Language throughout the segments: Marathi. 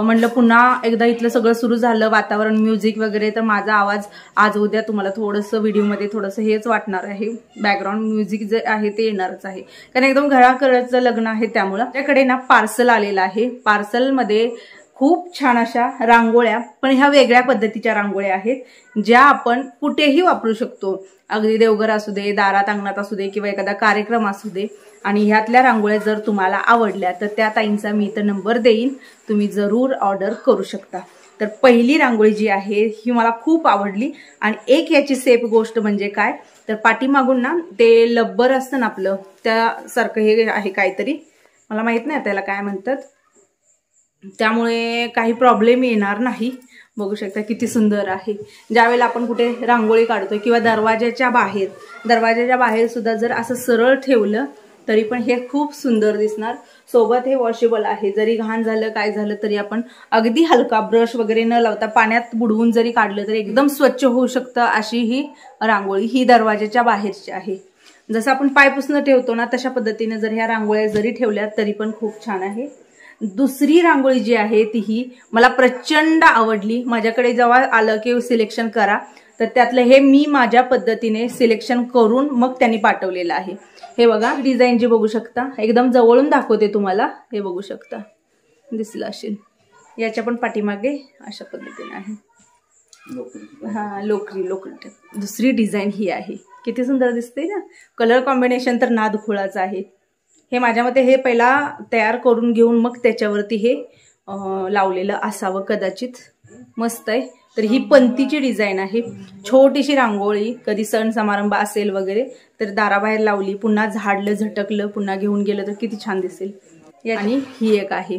म्हणलं पुन्हा एकदा इथलं सगळं सुरू झालं, वातावरण, म्युझिक वगैरे, तर माझा आवाज आज उद्या तुम्हाला थोडंसं व्हिडिओमध्ये थोडंसं हेच वाटणार आहे, बॅकग्राऊंड म्युझिक जे आहे ते येणारच आहे, कारण एकदम घराकडचं लग्न आहे. त्यामुळं आपल्याकडे ना पार्सल आलेलं आहे. पार्सलमध्ये खूप छान अशा रांगोळ्या, पण ह्या वेगळ्या पद्धतीच्या रांगोळ्या आहेत, ज्या आपण कुठेही वापरू शकतो. अगदी देवघर असू दे, दारात अंगणात असू दे, किंवा एखादा कार्यक्रम असू दे. आणि ह्यातल्या रांगोळ्या जर तुम्हाला आवडल्या तर त्या ताईंचा मी इथं नंबर देईन, तुम्ही जरूर ऑर्डर करू शकता. तर पहिली रांगोळी जी आहे ही मला खूप आवडली. आणि एक याची सेफ गोष्ट म्हणजे काय, तर पाठीमागून ना ते लब्बर असतं ना आपलं, त्यासारखं हे आहे काहीतरी, मला माहित नाही त्याला काय म्हणतात, त्यामुळे काही प्रॉब्लेम येणार नाही. बघू शकता किती सुंदर आहे. ज्यावेळेला आपण कुठे रांगोळी काढतोय किंवा दरवाजाच्या बाहेर सुद्धा जर असं सरळ ठेवलं तरी पण हे खूप सुंदर दिसणार. सोबत हे वॉशेबल आहे, जरी घाण झालं काय झालं तरी आपण अगदी हलका ब्रश वगैरे न लावता पाण्यात बुडवून जरी काढलं तरी एकदम स्वच्छ होऊ शकतं. अशी ही रांगोळी ही दरवाजाच्या बाहेरची आहे. जसं आपण पाय पुसणं ठेवतो ना तशा पद्धतीने जर ह्या रांगोळ्या जरी ठेवल्या तरी पण खूप छान आहे. दुसरी रांगोळी जी आहे ती मला प्रचंड आवडली. माझ्याकडे जेव्हा आलं की सिलेक्शन करा, तर त्यातलं हे मी माझ्या पद्धतीने सिलेक्शन करून मग त्यांनी पाठवलेलं आहे. हे बघा डिझाईन जी बघू शकता, एकदम जवळून दाखवते तुम्हाला. हे बघू शकता, दिसलं असेल. याच्या पण पाठीमागे अशा पद्धतीने आहे, हा लोकरी. दुसरी डिझाईन ही आहे, किती सुंदर दिसते ना. कलर कॉम्बिनेशन तर नादखुळाचं आहे. हे माझ्या मते हे पहिला तयार करून घेऊन मग त्याच्यावरती हे लावलेलं असावं कदाचित. मस्त आहे. तर ही पंतीची डिझाईन आहे, छोटीशी रांगोळी. कधी सण समारंभ असेल वगैरे तर दाराबाहेर लावली, पुन्हा झाडलं झटकलं, पुन्हा घेऊन गेलं तर किती छान दिसेल. आणि ही एक आहे,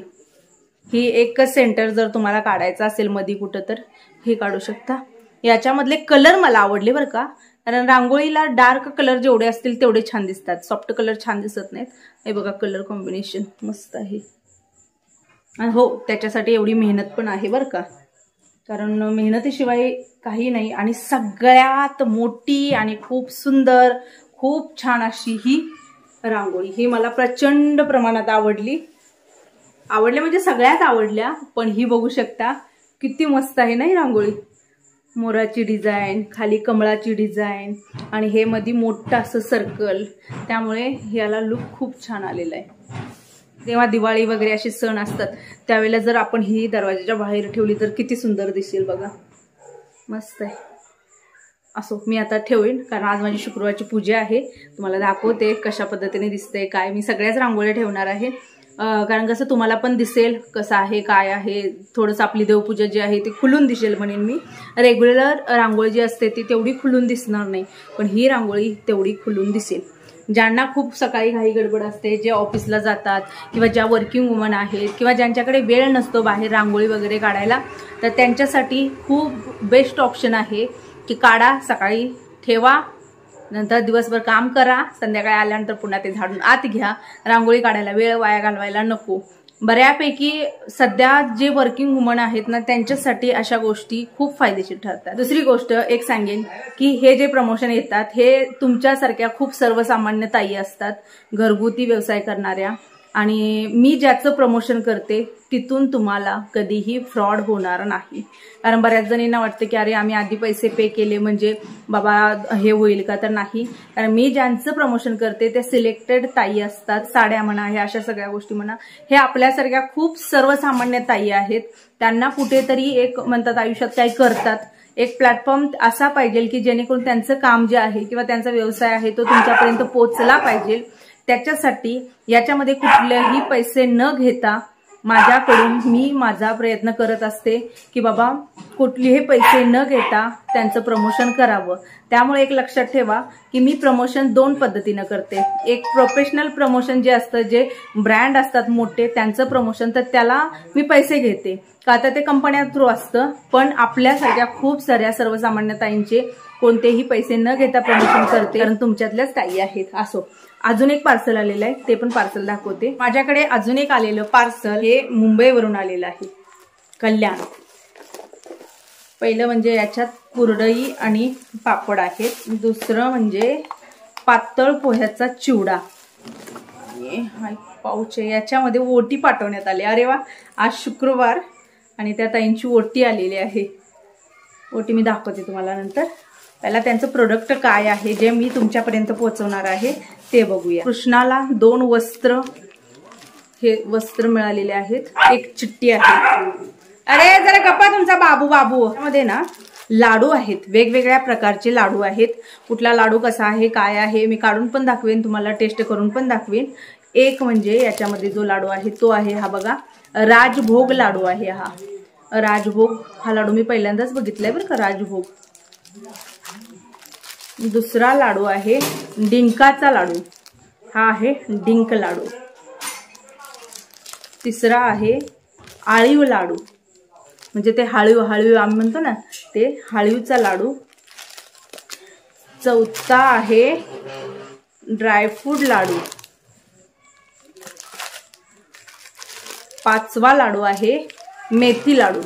ही एकच सेंटर जर तुम्हाला काढायचं असेल मधी कुठं तर हे काढू शकता. याच्यामधले कलर मला आवडले बरं का, कारण रांगोळीला डार्क कलर जेवढे असतील तेवढे छान दिसतात, सॉफ्ट कलर छान दिसत नाहीत. हे बघा कलर कॉम्बिनेशन मस्त आहे. आणि हो, त्याच्यासाठी एवढी मेहनत पण आहे बरं का, कारण मेहनतीशिवाय काही नाही. आणि सगळ्यात मोठी आणि खूप सुंदर, खूप छान अशी ही रांगोळी, ही मला प्रचंड प्रमाणात आवडली म्हणजे सगळ्यात आवडल्या. पण ही बघू शकता किती मस्त आहे ना ही रांगोळी. मोराची डिझाईन, खाली कमळाची डिझाईन, आणि हे मध्ये मोठं असं सर्कल, त्यामुळे याला लुक खूप छान आलेला आहे. तेव्हा दिवाळी वगैरे असे सण असतात त्यावेळेला जर आपण ही दरवाजाच्या बाहेर ठेवली तर किती सुंदर दिसेल बघा. मस्त आहे. असो, मी आता ठेवेन कारण आज माझी शुक्रवारची पूजा आहे. तुम्हाला दाखवते कशा पद्धतीने दिसते काय. मी सगळ्याच रांगोळ्या ठेवणार आहे, कारण कसं तुम्हाला पण दिसेल कसं आहे काय आहे. थोडंसं आपली देवपूजा जी आहे ती खुलून दिसेल म्हणेन मी. रेग्युलर रांगोळी जी असते ती तेवढी खुलून दिसणार नाही, पण ही रांगोळी तेवढी खुलून दिसेल. ज्यांना खूप सकाळी घाई गडबड असते, जे ऑफिसला जातात किंवा ज्या वर्किंग वुमन आहेत किंवा ज्यांच्याकडे वेळ नसतो बाहेर रांगोळी वगैरे काढायला, तर त्यांच्यासाठी खूप बेस्ट ऑप्शन आहे की काढा, सकाळी ठेवा, नंतर दिवसभर काम करा, संध्याकाळी आल्यानंतर पुन्हा ते झाडून आत घ्या. रांगोळी काढायला वेळ वाया घालवायला नको. बऱ्यापैकी सध्या जे वर्किंग वुमन आहेत ना त्यांच्यासाठी अशा गोष्टी खूप फायदेशीर ठरतात. दुसरी गोष्ट एक सांगेन की हे जे प्रमोशन येतात हे तुमच्यासारख्या खूप सर्वसामान्य ताई असतात, घरगुती व्यवसाय करणाऱ्या, आणि मी ज्याचं प्रमोशन करते तिथून तुम्हाला कधीही फ्रॉड होणार नाही. कारण बऱ्याच जणींना वाटतं की अरे आम्ही आधी पैसे पे केले म्हणजे बाबा हे होईल का, तर नाही. कारण मी ज्यांचं प्रमोशन करते ते सिलेक्टेड ताई असतात. साड्या म्हणा, हे अशा सगळ्या गोष्टी म्हणा, हे आपल्यासारख्या खूप सर्वसामान्य ताई आहेत. त्यांना कुठेतरी एक म्हणतात आयुष्यात काही करतात, एक प्लॅटफॉर्म असा पाहिजे की जेणेकरून त्यांचं काम जे आहे किंवा त्यांचा व्यवसाय आहे तो तुमच्यापर्यंत पोहोचला पाहिजे. त्याच्यासाठी याच्यामध्ये कुठलेही पैसे न घेता माझ्याकडून मी माझा प्रयत्न करत असते की बाबा कुठलेही पैसे न घेता त्यांचं प्रमोशन करावं. त्यामुळे एक लक्षात ठेवा की मी प्रमोशन दोन पद्धतीनं करते. एक प्रोफेशनल प्रमोशन जे असतं, जे ब्रँड असतात मोठे त्यांचं प्रमोशन, तर त्याला मी पैसे घेते का तर ते कंपन्या थ्रू असतं. पण आपल्यासारख्या खूप साऱ्या सर्वसामान्य ताईंचे कोणतेही पैसे न घेता प्रमोशन करते, कारण तुमच्यातल्याच ताई आहेत. असो, अजून एक पार्सल आलेलं आहे, ते पण पार्सल दाखवते. माझ्याकडे अजून एक आलेलं पार्सल हे मुंबईवरून आलेलं आहे, कल्याण. पहिलं म्हणजे याच्यात कुरडई आणि पापड आहेत. दुसरं म्हणजे पातळ पोह्याचा चिवडा. हा पाऊच आहे, याच्यामध्ये ओटी पाठवण्यात आली. अरे वा, आज शुक्रवार आणि त्या ताईंची ओटी आलेली आहे. ओटी मी दाखवते तुम्हाला नंतर. पहिला त्यांचं प्रोडक्ट काय आहे जे मी तुमच्यापर्यंत पोहोचवणार आहे ते बघूया. कृष्णाला 2 वस्त्र, हे वस्त्र मिळालेले आहेत. एक चिठ्ठी आहे. अरे जरा गप्पा तुमचा बाबू. त्यामध्ये ना लाडू आहेत, वेगवेगळ्या प्रकारचे लाडू आहेत. कुठला लाडू कसा आहे काय आहे मी काढून पण दाखवेन तुम्हाला, टेस्ट करून पण दाखवेन. एक म्हणजे याच्यामध्ये जो लाडू आहे तो आहे हा बघा, राजभोग लाडू आहे. हा राजभोग हा लाडू मी पहिल्यांदाच बघितलाय बरं का, राजभोग. दुसरा लाडू आहे डिंकाचा लाडू, हा आहे डिंक लाडू. तिसरा आहे आळीव लाडू, म्हणजे ते हळीव आम्ही म्हणतो ना ते हळीवचा लाडू. चौथा आहे ड्रायफ्रूट लाडू. 5वा लाडू आहे मेथी लाडू.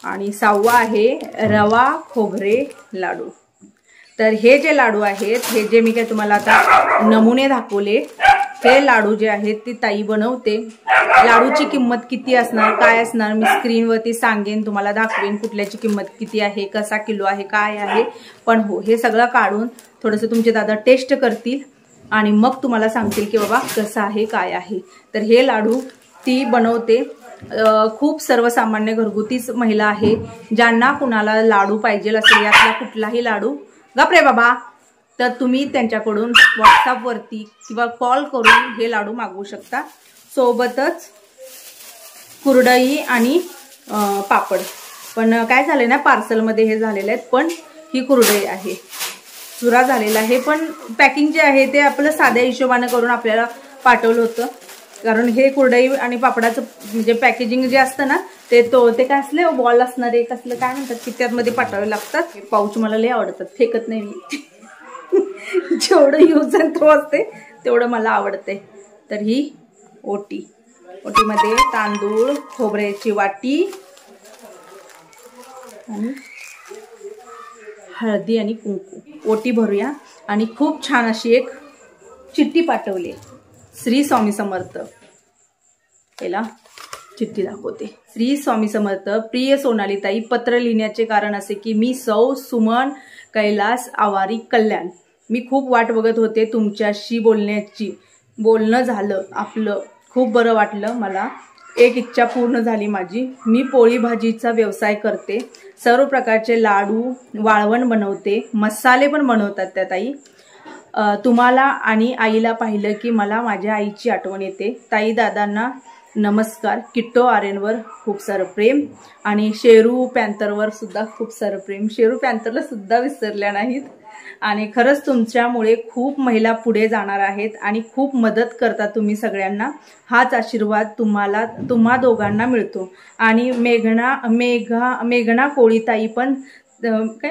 आणि 6वा आहे रवा खोबरे लाडू. तर हे जे लाडू आहेत, हे जे मी काय तुम्हाला आता नमुने दाखवले, हे लाडू जे आहेत ती ताई बनवते. लाडूची किंमत किती असणार काय असणार मी स्क्रीनवरती सांगेन, तुम्हाला दाखवेन कुठल्याची किंमत किती आहे, कसा किलो आहे काय आहे. पण हो, हे सगळं काढून थोडंसं तुमचे दादा टेस्ट करतील आणि मग तुम्हाला सांगतील की बाबा कसं आहे काय आहे. तर हे लाडू ती बनवते. खूप सर्वसामान्य घरगुतीच महिला आहे. ज्यांना कुणाला लाडू पाहिजे असेल, यातला कुठलाही लाडू, गप रे बाबा, तर तुम्ही त्यांच्याकडून व्हॉट्सअपवरती किंवा कॉल करून हे लाडू मागवू शकता. सोबतच कुरडई आणि पापड. पण काय झाले ना, पार्सलमध्ये हे झालेले आहेत, पण ही कुरडई आहे, चुरा झालेला आहे. पण पॅकिंग जे आहे ते आपलं साध्या हिशोबाने करून आपल्याला पाठवलं होतं. कारण हे कुरडई आणि पापडाचं म्हणजे पॅकेजिंग जे असतं ना ते काय असले बॉल असणारे एक असलं काय म्हणतात की त्यामध्ये पाठवावे लागतात. हे पाऊच मला लय आवडतात, फेकत नाही मी. जेवढं यूज अँड थ्रो असते तेवढं मला आवडते. तर ही ओटीमध्ये तांदूळ, खोबऱ्याची वाटी आणि हळदी आणि कुंकू. ओटी भरूया. आणि खूप छान अशी एक चिठ्ठी पाठवली. श्री स्वामी समर्थ. पहिला चिठ्ठी दाखवते. श्री स्वामी समर्थ. प्रिय सोनालीताई, पत्र लिहिण्याचे कारण असे की मी सौ सुमन कैलास आवारी कल्याण. मी खूप वाट बघत होते तुमच्याशी बोलण्याची. बोलणं झालं आपलं, खूप बरं वाटलं मला. एक इच्छा पूर्ण झाली माझी. मी पोळी भाजीचा व्यवसाय करते. सर्व प्रकारचे लाडू, वाळवण बनवते, मसाले पण बनवतात त्या ताई. तुम्हाला आणि आईला पाहिलं की मला माझ्या आईची आठवण येते. ताई दादांना नमस्कार. किट्टो आर्यनवर खूप सारं प्रेम आणि शेरू पॅन्थरवर सुद्धा खूप सारं प्रेम. शेरू पॅन्थरला सुद्धा विसरल्या नाहीत. आणि खरंच तुमच्यामुळे खूप महिला पुढे जाणार आहेत आणि खूप मदत करता तुम्ही सगळ्यांना. हाच आशीर्वाद तुम्हा दोघांना मिळतो. आणि मेघना कोळीताई पण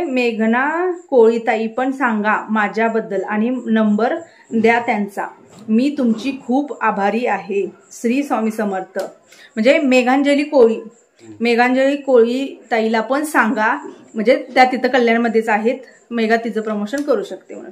मेघना कोळीताई पण सांगा माझ्याबद्दल आणि नंबर द्या त्यांचा. मी तुमची खूप आभारी आहे. श्री स्वामी समर्थ. म्हणजे मेघांजली कोळी ताईला पण सांगा, म्हणजे त्या तिथं कल्याणमध्येच आहेत. मेघा तिचं प्रमोशन करू शकते म्हणून.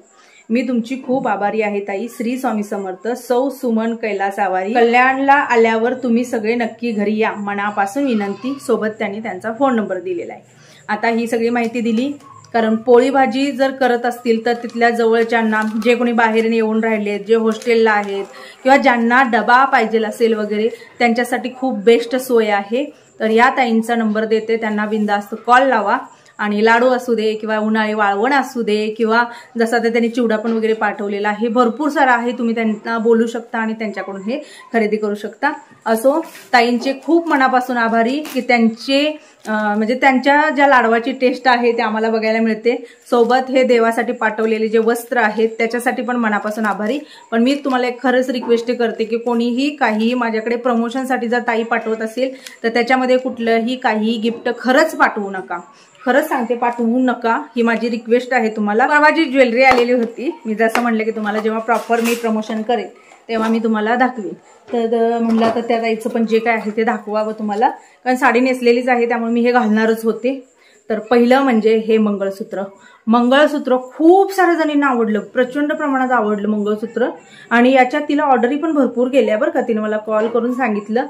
मी तुमची खूप आभारी आहे ताई. श्री स्वामी समर्थ. सौ सुमन कैलास आवारी. कल्याणला आल्यावर तुम्ही सगळे नक्की घरी या. मनापासून विनंती. सोबत त्यांनी त्यांचा फोन नंबर दिलेला आहे. आता ही सगळी माहिती दिली कारण पोळी भाजी जर करत असतील तर तिथल्या जवळच्यांना, जे कोणी बाहेर येऊन राहिलेत, जे हॉस्टेलला आहेत किंवा ज्यांना डबा पाहिजे असेल वगैरे, त्यांच्यासाठी खूप बेस्ट सोय आहे. तर या ताईंचा नंबर देते, त्यांना बिनधास्त कॉल लावा. आणि लाडू असू दे किंवा उन्हाळी वाळवण असू दे किंवा जसा ते त्यांनी चिवडा पण वगैरे पाठवलेला आहे, भरपूर सारा आहे. तुम्ही त्यांना बोलू शकता आणि त्यांच्याकडून हे खरेदी करू शकता. असो, ताईंचे खूप मनापासून आभारी की त्यांचे म्हणजे त्यांच्या ज्या लाडवाची टेस्ट आहे ते आम्हाला बघायला मिळते. सोबत हे देवासाठी पाठवलेले जे वस्त्र आहेत त्याच्यासाठी पण मनापासून आभारी. पण मी तुम्हाला एक खरंच रिक्वेस्ट करते की कोणीही काही माझ्याकडे प्रमोशनसाठी जर ताई पाठवत असेल तर त्याच्यामध्ये कुठलंही काही गिफ्ट खरंच पाठवू नका. खरंच सांगते, पाठवू नका. ही माझी रिक्वेस्ट आहे तुम्हाला. परवा जी ज्वेलरी आलेली होती, मी जसं म्हणलं की तुम्हाला जेव्हा प्रॉपर मी प्रमोशन करेन तेव्हा मी तुम्हाला दाखवेन. तर म्हणलं तर त्या ताईचं पण जे काय आहे ते दाखवावं तुम्हाला, कारण साडी नेसलेलीच आहे त्यामुळे मी हे घालणारच होते. तर पहिलं म्हणजे हे मंगळसूत्र खूप साऱ्या जणींना आवडलं, प्रचंड प्रमाणात आवडलं मंगळसूत्र. आणि याच्यात तिला ऑर्डरी पण भरपूर गेल्या बरं का. तिने मला कॉल करून सांगितलं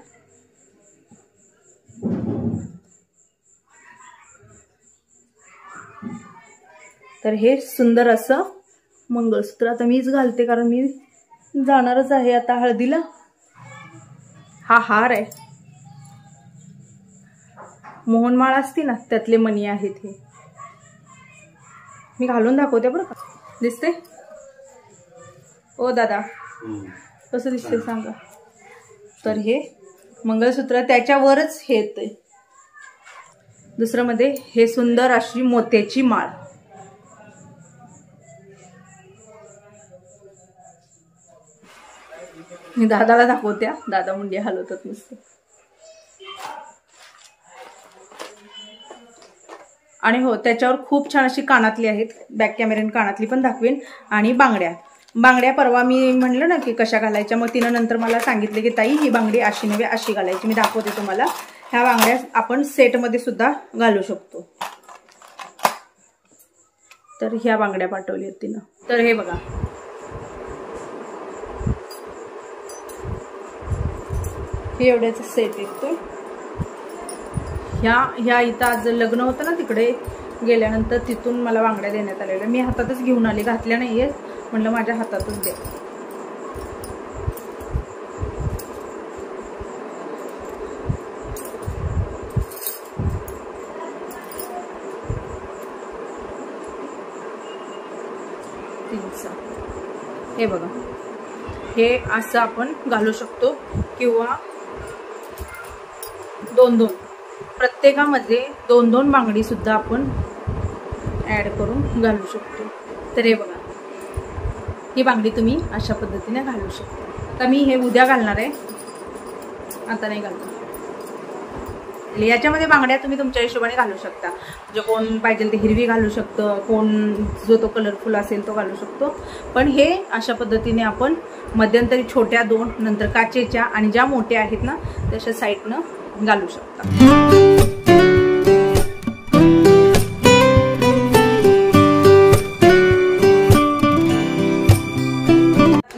तर हे सुंदर असं मंगळसूत्र आता मीच घालते, कारण मी जाणारच आहे आता हळदीला. हा हार आहे, मोहनमाळ असते ना त्यातले मणी आहेत हे. मी घालून दाखवते बरं का. दिसते ओ दादा, कसं दिसते सांगा. तर हे मंगळसूत्र त्याच्यावरच हे येतंय. दुसरं मध्ये हे सुंदर अशी मोत्याची माळ. मी दादाला दाखवत्या, दादा मुंडी हलवतात नुसते. आणि हो, त्याच्यावर खूप छान अशी कानातली आहेत, बॅक कॅमेऱ्याने कानातली पण दाखवेन. आणि बांगड्या परवा मी म्हणलं ना की कशा घालायच्या, मग तिनं नंतर मला सांगितले की ताई ही बांगडी अशी नव्हे अशी घालायची. मी दाखवते तुम्हाला. ह्या बांगड्या आपण सेटमध्ये सुद्धा घालू शकतो. तर ह्या बांगड्या पाठवली आहेत तिनं. तर हे बघा, हे एवढ्याचा सेट येतोय. ह्या इथं आज लग्न होतं ना, तिकडे गेल्यानंतर तिथून मला बांगड्या देण्यात आलेल्या. मी हातातच घेऊन आले, घातल्या नाहीये, म्हणलं माझ्या हातातच द्या. हे बघा, हे असं आपण घालू शकतो किंवा दोन प्रत्येकामध्ये दोन बांगडी सुद्धा आपण ऍड करून घालू शकतो. तर हे बघा, ही बांगडी तुम्ही अशा पद्धतीने घालू शकता. तर मी हे उद्या घालणार आहे, आता नाही घालणार. याच्यामध्ये बांगड्या तुम्ही तुमच्या हिशोबाने घालू शकता. जो कोण पाहिजे ते हिरवी घालू शकतं, कोण जो तो कलरफुल असेल तो घालू शकतो. पण हे अशा पद्धतीने आपण मध्यंतरी छोट्या 2, नंतर काचेच्या, आणि ज्या मोठ्या आहेत ना तशा साईडनं घालू शकता.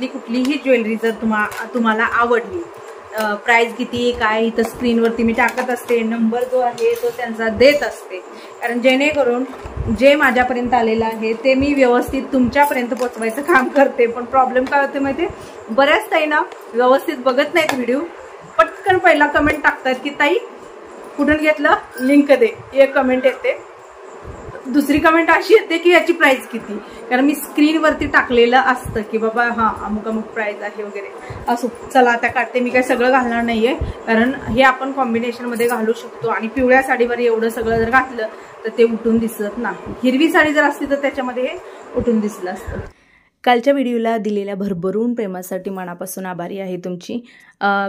कुठलीही ज्वेलरी जर तुम्हाला आवडली, प्राइस किती काय इथं स्क्रीनवरती मी टाकत असते, नंबर जो आहे तो त्यांचा देत असते. कारण जेणेकरून जे माझ्यापर्यंत आलेलं आहे ते मी व्यवस्थित तुमच्यापर्यंत पोहोचवायचं काम करते. पण प्रॉब्लेम काय होते माहिती, बऱ्याच ताई ना व्यवस्थित बघत नाहीत व्हिडिओ, पटकन पहिला कमेंट टाकतात की ताई कुठून घेतलं, लिंक दे. एक कमेंट येते. दुसरी कमेंट अशी येते की याची प्राइस किती, कारण मी स्क्रीनवरती टाकलेलं असतं की बाबा हा अमुक अमुक प्राइस आहे वगैरे. असो, चला आता काढते. मी काय सगळं घालणार नाहीये, कारण हे आपण कॉम्बिनेशन मध्ये घालू शकतो. आणि पिवळ्या साडीवर एवढं सगळं जर घातलं तर ते उठून दिसत नाही. हिरवी साडी जर असली तर त्याच्यामध्ये हे उठून दिसलं असतं. कालच्या व्हिडिओला दिलेल्या भरभरून प्रेमासाठी मनापासून आभारी आहे तुमची.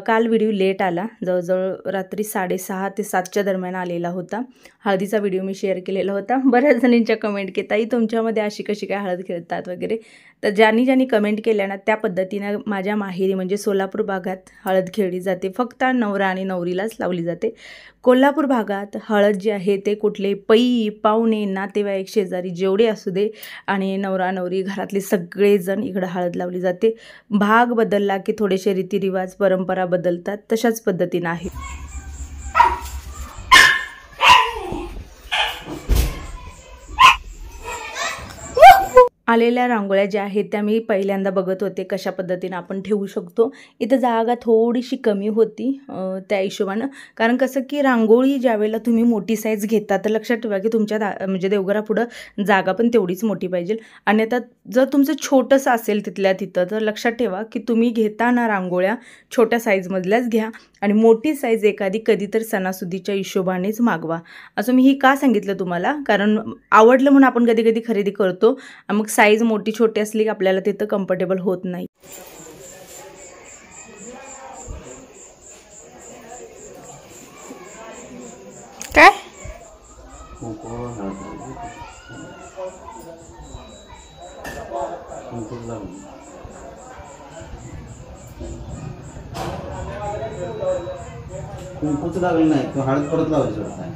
काल व्हिडिओ लेट आला, जवळजवळ रात्री 6:30 ते 7च्या दरम्यान आलेला होता. हळदीचा व्हिडिओ मी शेअर केलेला होता. बऱ्याच जणींच्या कमेंट की ताई तुमच्यामध्ये अशी कशी काय हळद खेळतात वगैरे. तर ज्यांनी कमेंट केल्या ना त्या पद्धतीनं माझ्या माहेरी म्हणजे सोलापूर भागात हळद खेळली जाते. फक्त नवरा आणि नवरीलाच लावली जाते. कोल्हापूर भागात हळद जी आहे ते कुठले पै पाहुणे नातेवाईक शेजारी जेवढे असू दे आणि नवरा नवरी घरातले सगळेजण इकडं हळद लावली जाते. भाग बदलला की थोडेसे रीतिरिवाज परंपरा बदलतात, तशाच पद्धतीनं आहे. आलेल्या रांगोळ्या ज्या आहेत त्या मी पहिल्यांदा बघत होते कशा पद्धतीने आपण ठेवू शकतो. इथं जागा थोडीशी कमी होती त्या हिशोबानं, कारण कसं की रांगोळी ज्यावेळेला तुम्ही मोठी साईज घेता तर लक्षात ठेवा की तुमच्या म्हणजे देवघरापुढं जागा पण तेवढीच मोठी पाहिजे. आणि आता जर तुमचं छोटंसं असेल तिथल्या तिथं तर लक्षात ठेवा की तुम्ही घेताना रांगोळ्या छोट्या साईजमधल्याच घ्या आणि मोठी साईज एखादी कधीतरी सणासुदीच्या हिशोबानेच मागवा. असं मी ही का सांगितलं तुम्हाला, कारण आवडलं म्हणून आपण कधी कधी खरेदी करतो, मग साईज मोठी छोटी असली की आपल्याला तिथं कम्फर्टेबल होत नाही. काय कुंकूच लागलं नाही, तो हळद परत लावायचं होता.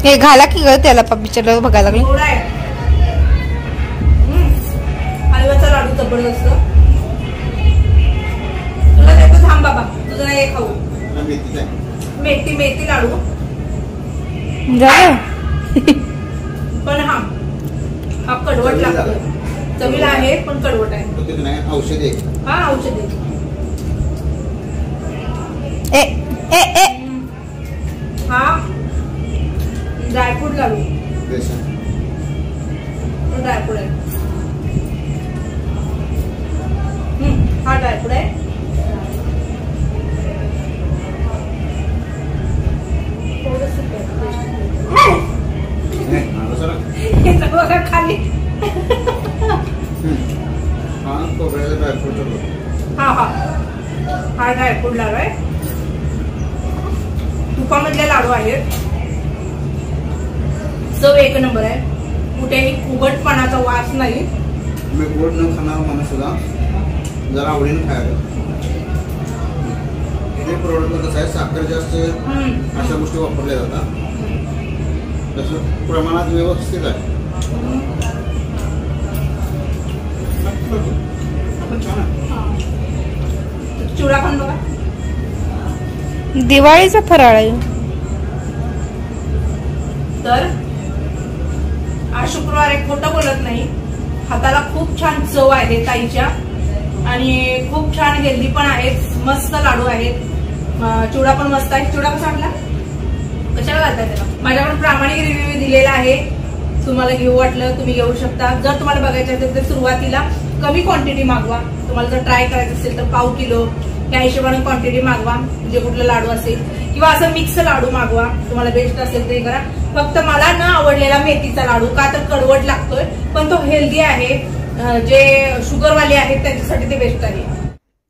हे घाला की ग त्याला पिक्चर बघायला लागले. थोडा आहे. हलव्याचा लाडू जबरदस्त. तुला देतो थांब बाबा, तुझं हे खाऊ. मेथी लाडू झालं. पण हा कडवट लागतो. चवीला आहे पण कडवट आहे. औषध आहे. हा औषध आहे. हा ड्रायफ्रूट लाडू. ड्रायफ्रूट आहे. हा ड्रायफ्रूट आहे. बघा खाली. हा ड्रायफ्रूट लाडू आहे. तुपामधले लाडू आहेत. चव एक नंबर आहे. कुठेही उघडपणाचा वास नाही. मी गोड न खाणार माणूस सुद्धा जरा आवडीने खायला. हे प्रोडक्ट कसं आहे, साखर जास्त अशा गोष्टी वापरल्या जातात. तसं प्रमाणात व्यवस्थित आहे. चिवडा पण बघा. दिवाळीचा फराळ आहे. तर आज शुक्रवार आहे, खोटं बोलत नाही. हाताला खूप छान चव आहे ताईच्या आणि खूप छान हेल्दी पण आहेत. मस्त लाडू आहेत. चिवडा पण मस्त आहे. चिवडा कसा वाटला? कशाला घालताय त्याला? माझ्याकडे प्रामाणिक रिव्ह्यू दिलेला आहे. तुम्हाला घेऊ वाटलं तुम्ही घेऊ शकता. जर तुम्हाला बघायचं असेल तर सुरुवातीला कमी क्वांटिटी मागवा. तुम्हाला जर ट्राय करायचं असेल तर पाव किलो या हिशोबाने क्वांटिटी मागवा. जे कुठलं लाडू असेल किंवा असं मिक्स लाडू मागवा. तुम्हाला बेस्ट असेल तर हे करा. फक्त मला न आवडलेला मेथीचा लाडू का तर कडवट लागतोय, पण तो हेल्दी आहे. जे शुगरवाले आहेत त्यांच्यासाठी ते बेस्ट आहे.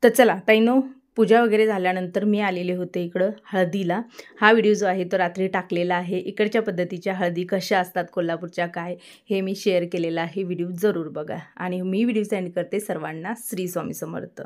तर चला ताईनो, पूजा वगैरे झाल्यानंतर मी आलेले होते इकडं हळदीला. हा व्हिडिओ जो आहे तो रात्री टाकलेला आहे. इकडच्या पद्धतीच्या हळदी कशा असतात कोल्हापूरच्या काय हे मी शेअर केलेला आहे. व्हिडिओ जरूर बघा आणि मी व्हिडिओ सेंड करते सर्वांना. श्री स्वामी समर्थ.